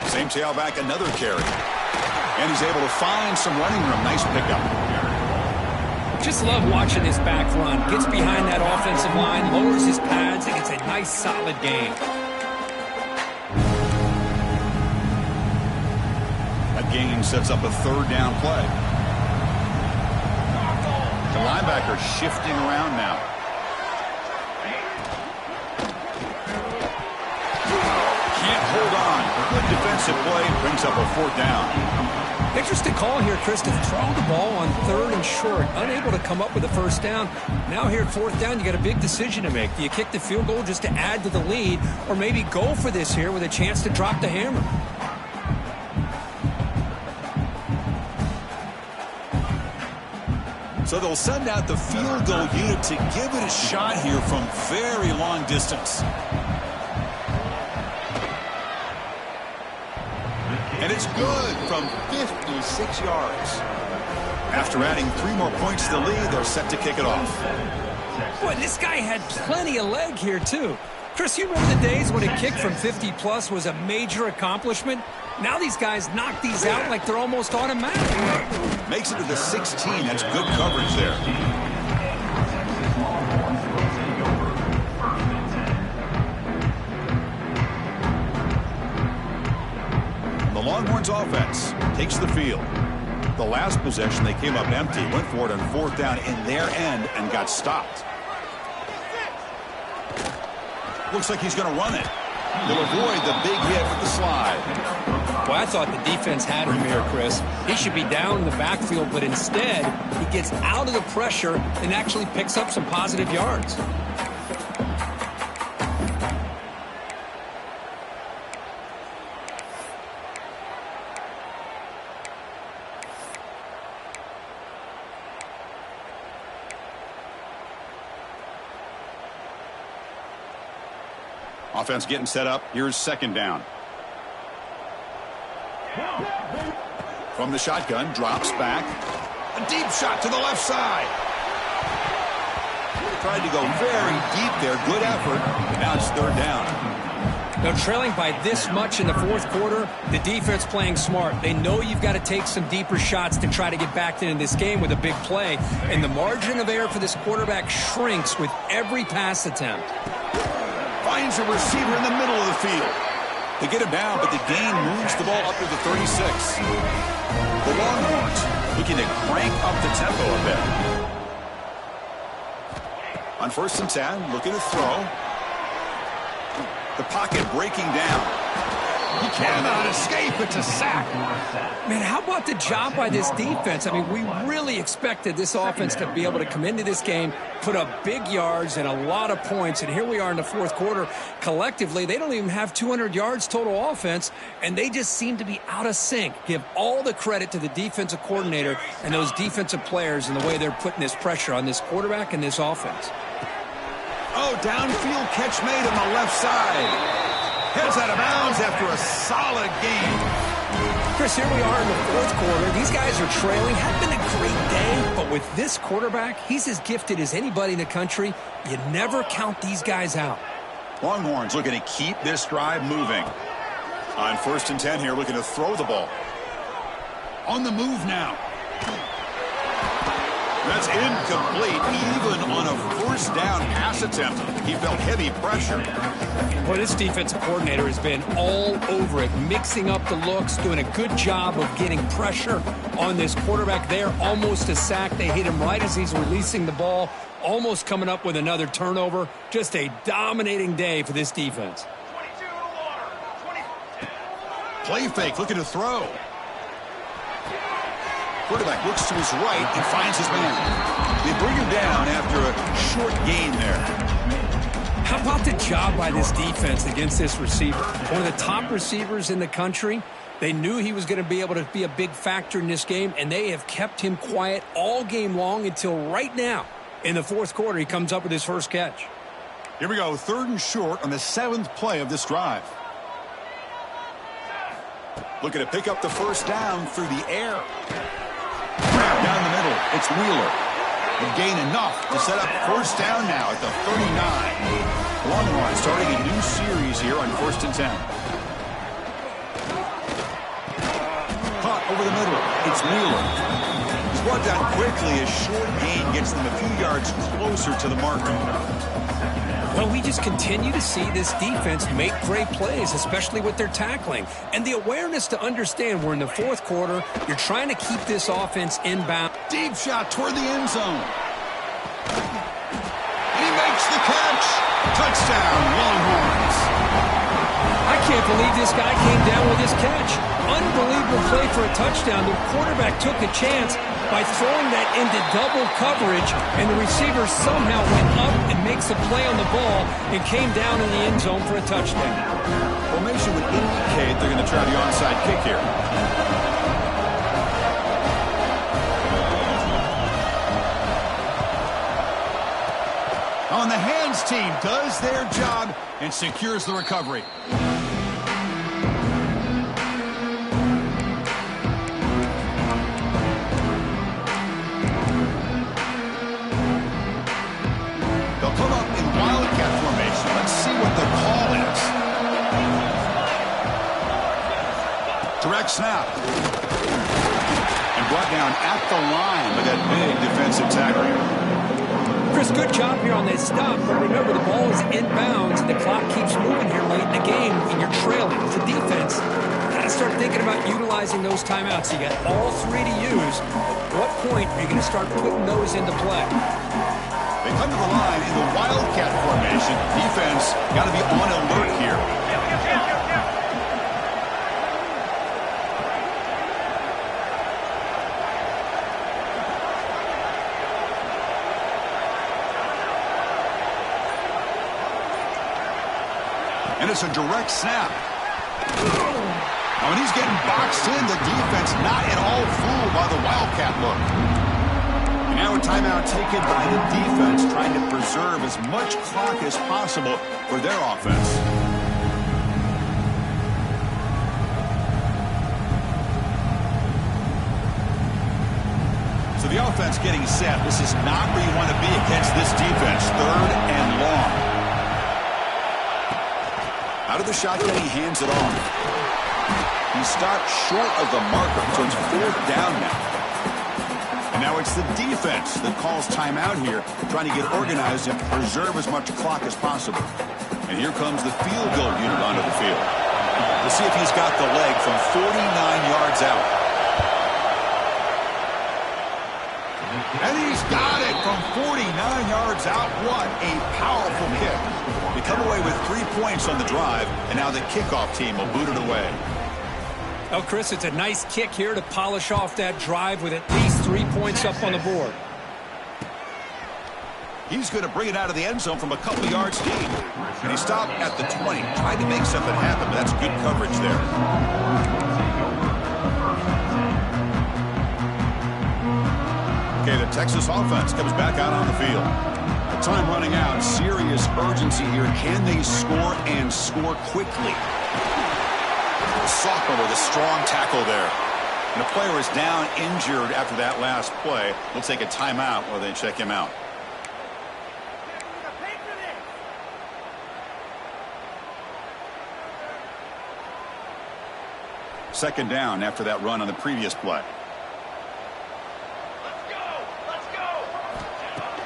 Same tailback, another carry. And he's able to find some running room. Nice pickup. Just love watching this back run. Gets behind that offensive line, lowers his pads, and gets a nice solid gain. That gain sets up a third down play. The linebacker shifting around now. Can't hold on. Good defensive play brings up a fourth down. Interesting call here, Chris, to throw the ball on 3rd and short. Unable to come up with a first down. Now here at 4th down, you got a big decision to make. Do you kick the field goal just to add to the lead, or maybe go for this here with a chance to drop the hammer? So they'll send out the field goal unit to give it a shot here from very long distance. And it's good from 56 yards. After adding 3 more points to the lead, they're set to kick it off. Boy, this guy had plenty of leg here, too. Chris, you remember the days when a kick from 50-plus was a major accomplishment? Now these guys knock these out like they're almost automatic. Makes it to the 16. That's good coverage there. The Longhorns offense takes the field. The last possession, they came up empty, went for it on 4th down in their end and got stopped. Looks like he's going to run it. They'll avoid the big hit with the slide. Well, I thought the defense had him here, Chris. He should be down in the backfield, but instead, he gets out of the pressure and actually picks up some positive yards. Offense getting set up. Here's 2nd down. From the shotgun, drops back. A deep shot to the left side. Tried to go very deep there. Good effort. Now it's 3rd down. Now, trailing by this much in the 4th quarter, the defense playing smart. They know you've got to take some deeper shots to try to get back into this game with a big play. And the margin of error for this quarterback shrinks with every pass attempt. Finds a receiver in the middle of the field. They get him down, but the gain moves the ball up to the 36. The Longhorns looking to crank up the tempo a bit. On 1st and 10, looking to throw. The pocket breaking down. He cannot escape. It's a sack. Man, how about the job by this defense? I mean, we really expected this offense to be able to come into this game, put up big yards and a lot of points, and here we are in the 4th quarter. Collectively, they don't even have 200 yards total offense, and they just seem to be out of sync. Give all the credit to the defensive coordinator and those defensive players and the way they're putting this pressure on this quarterback and this offense. Oh, downfield catch made on the left side. Heads out of bounds after a solid game. Chris, here we are in the 4th quarter. These guys are trailing. Had been a great day, but with this quarterback, he's as gifted as anybody in the country. You never count these guys out. Longhorns looking to keep this drive moving. On 1st and 10 here, looking to throw the ball. On the move now. That's incomplete, even on a 1st down pass attempt. He felt heavy pressure. Well, this defensive coordinator has been all over it, mixing up the looks, doing a good job of getting pressure on this quarterback there. Almost a sack. They hit him right as he's releasing the ball, almost coming up with another turnover. Just a dominating day for this defense. Play fake, looking to throw. Quarterback looks to his right and finds his man. They bring him down after a short gain there. How about the job by this defense against this receiver? One of the top receivers in the country. They knew he was going to be able to be a big factor in this game, and they have kept him quiet all game long until right now. In the 4th quarter, he comes up with his first catch. Here we go, 3rd and short on the 7th play of this drive. Looking to pick up the 1st down through the air. Down the middle, it's Wheeler. They gain enough to set up 1st down now at the 39. Longhorns starting a new series here on 1st and 10. Over the middle, it's Wheeler. He's brought down quickly. A short gain gets them a few yards closer to the marker. Well, we just continue to see this defense make great plays, especially with their tackling. And the awareness to understand we're in the fourth quarter, you're trying to keep this offense inbound. Deep shot toward the end zone. And he makes the catch. Touchdown, Longhorns. I can't believe this guy came down with his catch. Unbelievable play for a touchdown. The quarterback took a chance by throwing that into double coverage, and the receiver somehow went up and makes a play on the ball and came down in the end zone for a touchdown. Formation would indicate they're going to try the onside kick here. On the hands team does their job and secures the recovery. They'll come up in wildcat formation. Let's see what the call is. Direct snap. And brought down at the line with that big defensive tackle. Chris, good job here on that stop, but remember the ball is inbounds and the clock keeps moving here late in the game and you're trailing. As a defense, got to start thinking about utilizing those timeouts. You got all three to use. At what point are you going to start putting those into play? They come to the line in the wildcat formation. Defense got to be on alert here. And it's a direct snap. Now, when he's getting boxed in, the defense not at all fooled by the wildcat look. And now a timeout taken by the defense, trying to preserve as much clock as possible for their offense. So the offense getting set. This is not where you want to be against this defense. Third and long. Out of the shotgun, he hands it off. He stopped short of the marker, so it's fourth down now. And now it's the defense that calls timeout here, trying to get organized and preserve as much clock as possible. And here comes the field goal unit onto the field. We'll see if he's got the leg from 49 yards out. And he's got it from 49 yards out. What a powerful kick. They come away with 3 points on the drive, and now the kickoff team will boot it away. Oh, Chris, it's a nice kick here to polish off that drive with at least 3 points up on the board. He's going to bring it out of the end zone from a couple yards deep. And he stopped at the 20. Tried to make something happen, but that's good coverage there. Okay, the Texas offense comes back out on the field. Time running out. Serious urgency here. Can they score and score quickly? Sophomore with a strong tackle there. And the player is down injured after that last play. We'll take a timeout while they check him out. Second down after that run on the previous play.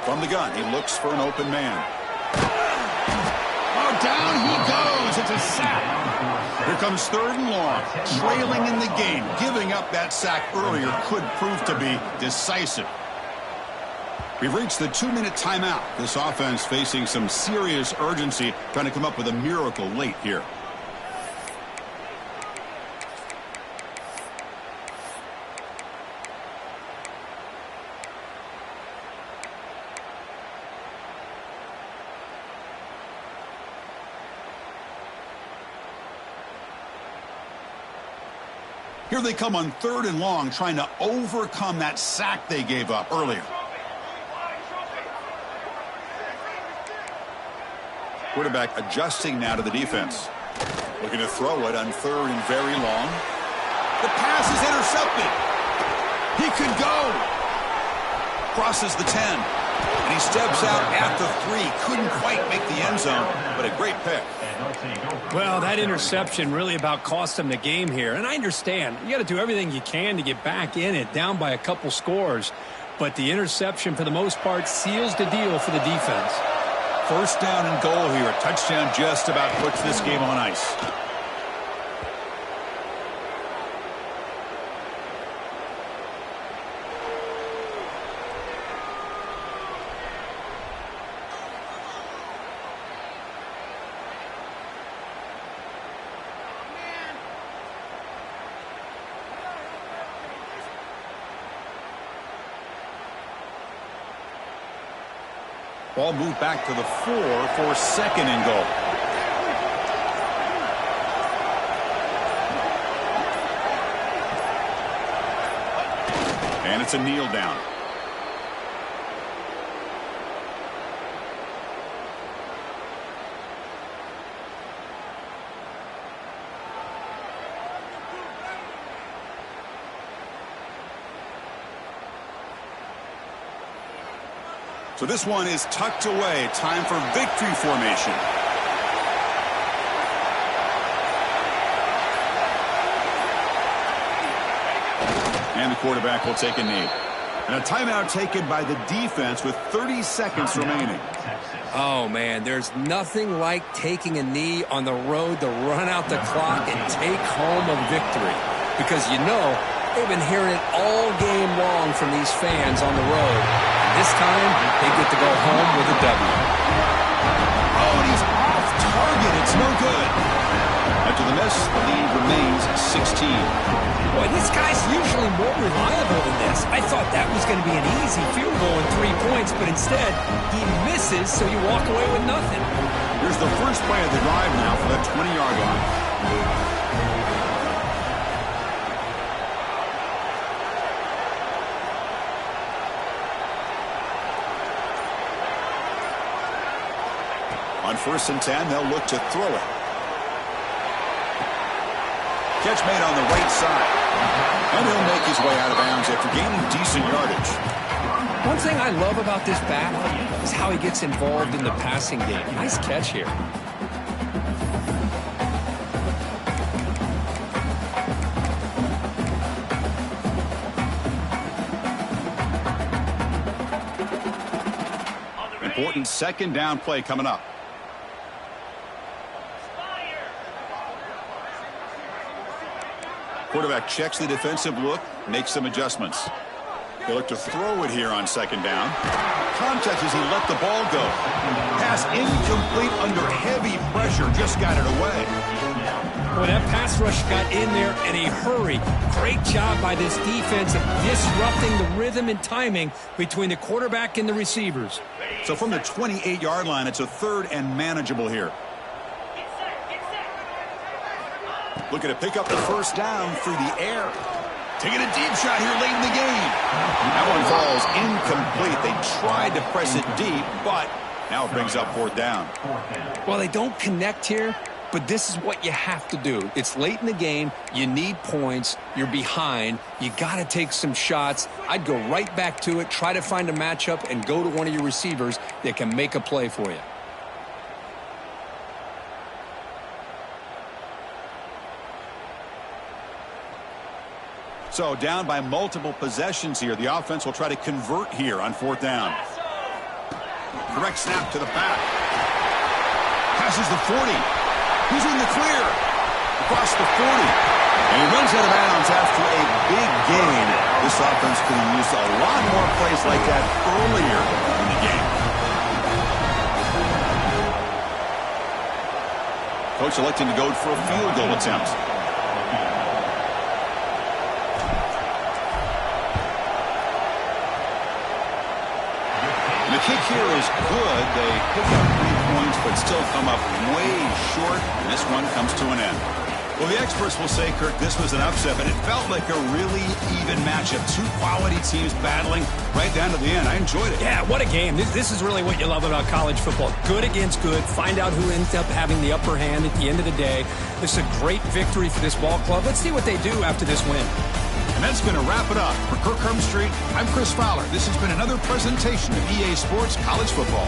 From the gun, he looks for an open man. Oh, down he goes. It's a sack. Here comes third and long. Trailing in the game. Giving up that sack earlier could prove to be decisive. We've reached the 2-minute timeout. This offense facing some serious urgency, trying to come up with a miracle late here. Here they come on third and long, trying to overcome that sack they gave up earlier. Quarterback adjusting now to the defense. Looking to throw it on third and very long. The pass is intercepted. He could go. Crosses the 10. And he steps out at the 3. Couldn't quite make the end zone, but a great pick. Well, that interception really about cost him the game here. And I understand. You got to do everything you can to get back in it, down by a couple scores. But the interception, for the most part, seals the deal for the defense. First down and goal here. A touchdown just about puts this game on ice. Ball moved back to the 4 for second and goal. And it's a kneel down. So this one is tucked away. Time for victory formation. And the quarterback will take a knee. And a timeout taken by the defense with 30 seconds remaining. Oh, man, there's nothing like taking a knee on the road to run out the clock and take home a victory. Because you know they've been hearing it all game long from these fans on the road. This time, they get to go home with a W. Oh, and he's off target. It's no good. After the miss, the lead remains 16. Boy, this guy's usually more reliable than this. I thought that was going to be an easy field goal and 3 points, but instead, he misses, so you walk away with nothing. Here's the first play of the drive now for the 20-yard line. On 1st and 10, they'll look to throw it. Catch made on the right side. And he'll make his way out of bounds after gaining decent yardage. One thing I love about this back is how he gets involved in the passing game. Nice catch here. Important second down play coming up. Quarterback checks the defensive look, makes some adjustments. They look to throw it here on second down. Contact as he let the ball go. Pass incomplete under heavy pressure, just got it away. Well, that pass rush got in there in a hurry. Great job by this defense of disrupting the rhythm and timing between the quarterback and the receivers. So from the 28-yard line, it's a 3rd and manageable here. Looking to pick up the first down through the air. Taking a deep shot here late in the game. That one falls incomplete. They tried to press it deep, but now it brings up 4th down. Well, they don't connect here, but this is what you have to do. It's late in the game. You need points. You're behind. You got to take some shots. I'd go right back to it, try to find a matchup, and go to one of your receivers that can make a play for you. So down by multiple possessions here. The offense will try to convert here on 4th down. Correct snap to the back. Passes the 40. He's in the clear. Across the 40. And he runs out of bounds after a big gain. This offense could have used a lot more plays like that earlier in the game. Coach electing to go for a field goal attempt. The kick here is good. They pick up 3 points, but still come up way short. And this one comes to an end. Well, the experts will say, Kirk, this was an upset, but it felt like a really even matchup. 2 quality teams battling right down to the end. I enjoyed it. Yeah, what a game. This is really what you love about college football. Good against good. Find out who ends up having the upper hand at the end of the day. This is a great victory for this ball club. Let's see what they do after this win. And that's going to wrap it up. For Kirk Street, I'm Chris Fowler. This has been another presentation of EA Sports College Football.